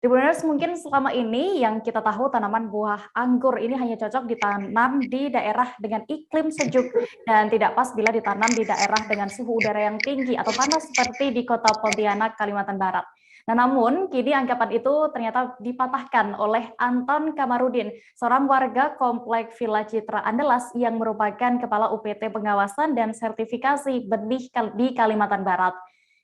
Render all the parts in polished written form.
Tribuners, mungkin selama ini yang kita tahu tanaman buah anggur ini hanya cocok ditanam di daerah dengan iklim sejuk dan tidak pas bila ditanam di daerah dengan suhu udara yang tinggi atau panas seperti di kota Pontianak, Kalimantan Barat. Nah, namun kini anggapan itu ternyata dipatahkan oleh Anton Kamarudin, seorang warga komplek Villa Citra Andalas yang merupakan Kepala UPT Pengawasan dan Sertifikasi Benih di Kalimantan Barat.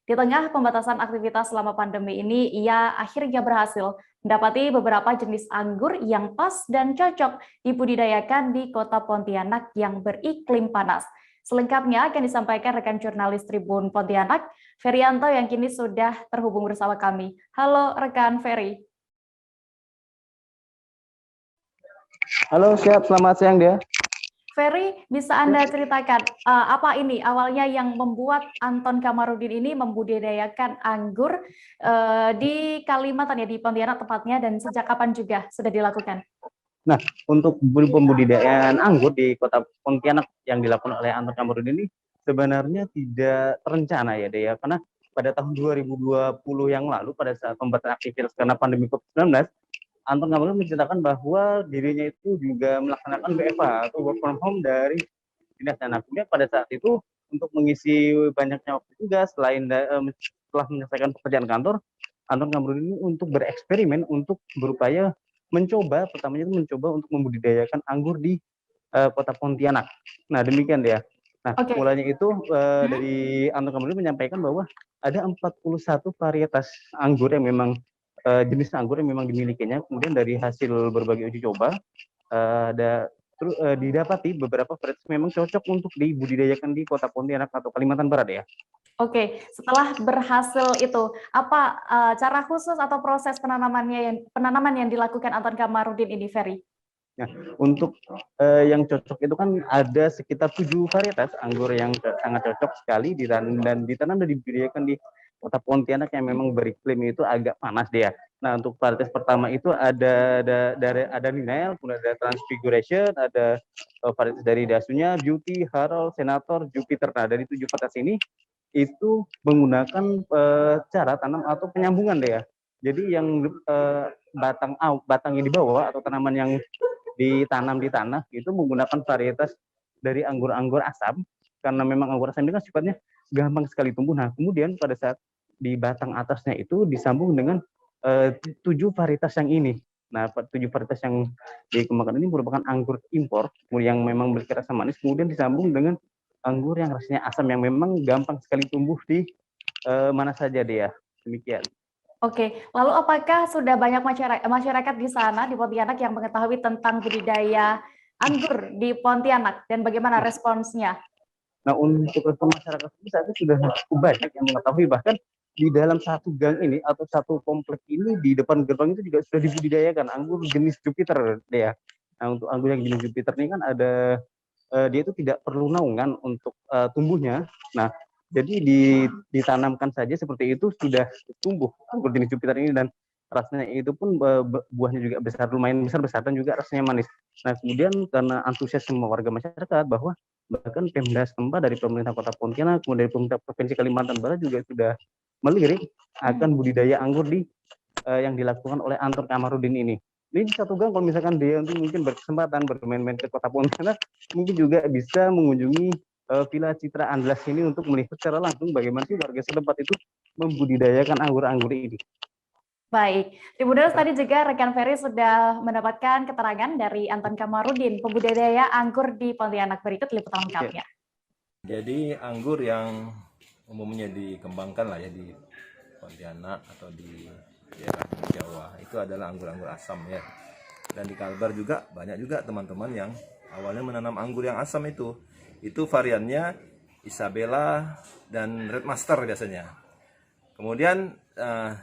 Di tengah pembatasan aktivitas selama pandemi ini, ia akhirnya berhasil mendapati beberapa jenis anggur yang pas dan cocok dibudidayakan di kota Pontianak yang beriklim panas. Selengkapnya akan disampaikan rekan jurnalis Tribun Pontianak, Ferianto, yang kini sudah terhubung bersama kami. Halo rekan Ferry. Halo, siap. Selamat siang, dia. Ferry, bisa Anda ceritakan apa ini awalnya yang membuat Anton Kamarudin ini membudidayakan anggur di Kalimantan, ya, di Pontianak tepatnya, dan sejak kapan juga sudah dilakukan? Nah, untuk pembudidayaan anggur di kota Pontianak yang dilakukan oleh Anton Kamarudin ini sebenarnya tidak terencana ya, Dea, karena pada tahun 2020 yang lalu pada saat pembatasan aktivitas karena pandemi COVID-19, Anton Kamarudin menceritakan bahwa dirinya itu juga melaksanakan WFH atau work from home dari dinas. Nah, kemudian pada saat itu untuk mengisi banyaknya waktu juga setelah menyelesaikan pekerjaan kantor, Anton Kamarudin ini untuk bereksperimen untuk berupaya pertamanya itu mencoba untuk membudidayakan anggur di kota Pontianak. Nah, demikian dia. Nah, mulanya itu dari Anton Kamarudin menyampaikan bahwa ada 41 varietas anggur yang memang jenis anggur yang memang dimilikinya. Kemudian dari hasil berbagai uji coba didapati beberapa varietas memang cocok untuk dibudidayakan di kota Pontianak atau Kalimantan Barat, ya. Oke, setelah berhasil itu, apa cara khusus atau proses penanaman yang dilakukan Anton Kamarudin ini, Ferry? Nah, untuk yang cocok itu kan ada sekitar 7 varietas anggur yang sangat cocok sekali dan ditanam dan dibudidayakan di kota Pontianak yang memang beriklim itu agak panas dia. Nah, untuk varietas pertama itu ada Ninel, kemudian ada Transfiguration, ada varietas dari Dasunya, Beauty, Harold, Senator, Jupiter. Nah, dari 7 varietas ini itu menggunakan cara tanam atau penyambungan deh ya. Jadi yang batang yang dibawa atau tanaman yang ditanam di tanah itu menggunakan varietas dari anggur-anggur asam, karena memang anggur asam ini kan sifatnya gampang sekali tumbuh. Nah, kemudian pada saat di batang atasnya itu disambung dengan 7 varietas yang ini. Nah, 7 varietas yang dikembangkan ini merupakan anggur impor yang memang memiliki rasa manis, kemudian disambung dengan anggur yang rasanya asam yang memang gampang sekali tumbuh di mana saja dia. Demikian. Oke, lalu apakah sudah banyak masyarakat di sana, di Pontianak, yang mengetahui tentang budidaya anggur di Pontianak dan bagaimana responsnya? Nah, untuk masyarakat saat itu sudah cukup banyak yang mengetahui, bahkan di dalam satu gang ini atau satu komplek ini di depan gerbang itu juga sudah dibudidayakan anggur jenis Jupiter ya. Nah, untuk anggur yang jenis Jupiter ini kan ada dia itu tidak perlu naungan untuk tumbuhnya. Nah, jadi ditanamkan saja seperti itu sudah tumbuh anggur jenis Jupiter ini, dan rasanya itu pun buahnya juga lumayan besar dan juga rasanya manis. Nah, kemudian karena antusias semua warga masyarakat, bahwa bahkan Pemda setempat dari pemerintah Kota Pontianak, kemudian dari pemerintah Provinsi Kalimantan Barat juga sudah melirik akan budidaya anggur yang dilakukan oleh Anton Kamarudin ini. Ini satu gang, kalau misalkan dia mungkin berkesempatan bermain-main ke Kota Pontianak, mungkin juga bisa mengunjungi Villa Citra Andalas ini untuk melihat secara langsung bagaimana sih warga setempat itu membudidayakan anggur-anggur ini. Baik, Tribuners, tadi juga rekan Ferry sudah mendapatkan keterangan dari Anton Kamarudin, pembudidaya anggur di Pontianak. Berikut liputan lengkapnya. Jadi anggur yang umumnya dikembangkan lah ya di Pontianak atau di daerah Jawa itu adalah anggur-anggur asam ya. Dan di Kalbar juga banyak juga teman-teman yang awalnya menanam anggur yang asam itu. Itu variannya Isabella dan Red Master biasanya. Kemudian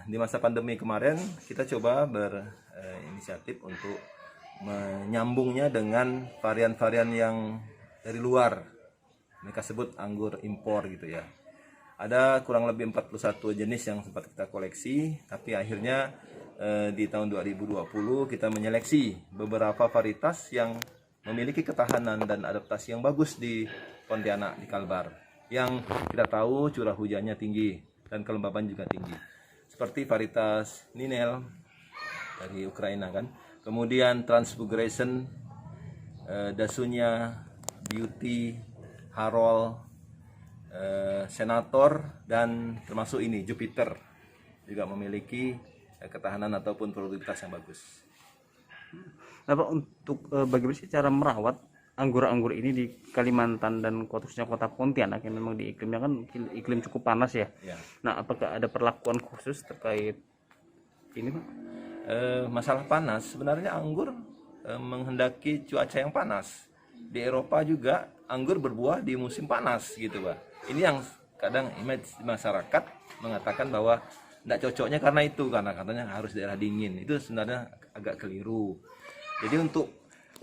di masa pandemi kemarin kita coba berinisiatif untuk menyambungnya dengan varian-varian yang dari luar. Mereka sebut anggur impor gitu ya. Ada kurang lebih 41 jenis yang sempat kita koleksi, tapi akhirnya di tahun 2020 kita menyeleksi beberapa varietas yang memiliki ketahanan dan adaptasi yang bagus di Pontianak, di Kalbar. Yang kita tahu curah hujannya tinggi dan kelembaban juga tinggi. Seperti varietas Ninel, dari Ukraina kan. Kemudian Transfiguration, Dasunya, Beauty, Harold, Senator, dan termasuk ini Jupiter juga memiliki ketahanan ataupun produktivitas yang bagus. Nah, Pak, untuk bagaimana sih cara merawat anggur-anggur ini di Kalimantan dan khususnya kota Pontianak yang memang di iklimnya kan iklim cukup panas ya. Ya. Nah, apakah ada perlakuan khusus terkait ini, Pak? Masalah panas, sebenarnya anggur menghendaki cuaca yang panas. Di Eropa juga anggur berbuah di musim panas gitu, Pak. Ini yang kadang image masyarakat mengatakan bahwa tidak cocoknya karena itu, karena katanya harus daerah dingin. Itu sebenarnya agak keliru. Jadi untuk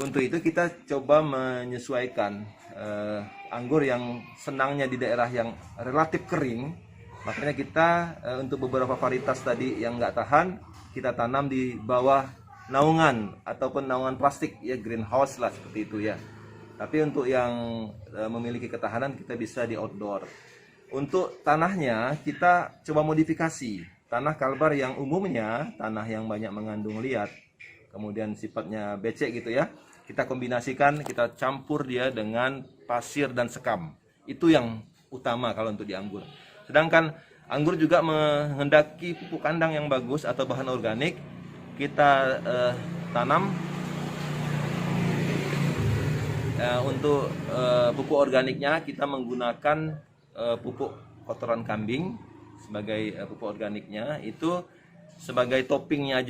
itu kita coba menyesuaikan anggur yang senangnya di daerah yang relatif kering. Makanya kita untuk beberapa varietas tadi yang nggak tahan, kita tanam di bawah naungan ataupun naungan plastik ya, greenhouse lah seperti itu ya. Tapi untuk yang memiliki ketahanan kita bisa di outdoor. Untuk tanahnya kita coba modifikasi. Tanah kalbar yang umumnya tanah yang banyak mengandung liat, kemudian sifatnya becek gitu ya. Kita kombinasikan, kita campur dia dengan pasir dan sekam. Itu yang utama kalau untuk di anggur. Sedangkan anggur juga menghendaki pupuk kandang yang bagus atau bahan organik. Kita tanam untuk pupuk organiknya kita menggunakan pupuk kotoran kambing sebagai pupuk organiknya, itu sebagai toppingnya aja.